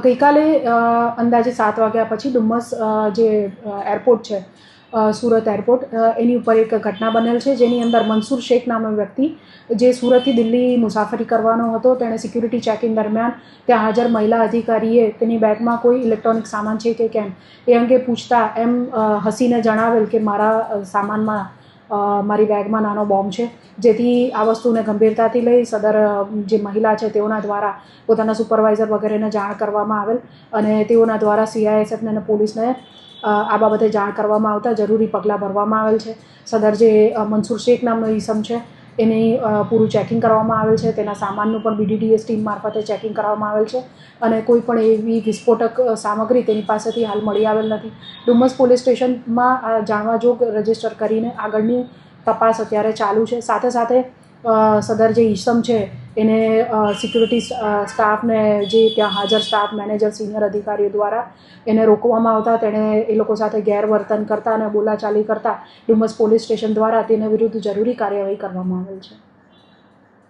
ગઈકાલે અંદાજે 7 વાગ્યા પછી ડુમસ જે એરપોર્ટ છે સુરત એરપોર્ટ એની ઉપર એક ઘટના બનેલ છે, જેની અંદર મનસુર શેખ નામનો વ્યક્તિ જે સુરતથી દિલ્હી મુસાફરી કરવાનો હતો, તેણે સિક્યુરિટી ચેકિંગ દરમિયાન ત્યાં હાજર મહિલા અધિકારીએ તેની બેગમાં કોઈ ઇલેક્ટ્રોનિક સામાન છે કે કેમ એ અંગે પૂછતા એમ હસીને જણાવેલ કે મારા સામાનમાં મારી બેગમાં નાનો બોમ્બ છે, જેથી આ વસ્તુને ગંભીરતાથી લઈ સદર જે મહિલા છે તેઓના દ્વારા પોતાના સુપરવાઇઝર વગેરેને જાણ કરવામાં આવેલ અને તેઓના દ્વારા CISFને અને પોલીસને આ બાબતે જાણ કરવામાં આવતા જરૂરી પગલાં ભરવામાં આવેલ છે. સદર જે મનસુર શેખ નામનો ઈસમ છે એની પૂરું ચેકિંગ કરવામાં આવેલ છે, તેના સામાનનું પણ BDDS ટીમ મારફતે ચેકિંગ કરવામાં આવેલ છે અને કોઈ પણ એવી વિસ્ફોટક સામગ્રી તેની પાસેથી હાલ મળી આવેલ નથી. ડુમસ પોલીસ સ્ટેશનમાં જાણવાજોગ રજીસ્ટર કરીને આગળની તપાસ અત્યારે ચાલુ છે. સાથે સાથે સદર જે ઈસમ છે એને સિક્યુરિટી સ્ટાફને જે ત્યાં હાજર સ્ટાફ મેનેજર સિનિયર અધિકારીઓ દ્વારા એને રોકવામાં આવતા તેણે એ લોકો સાથે ગેરવર્તન કરતા અને બોલાચાલી કરતા ડુમસ પોલીસ સ્ટેશન દ્વારા તેના વિરુદ્ધ જરૂરી કાર્યવાહી કરવામાં આવેલ છે.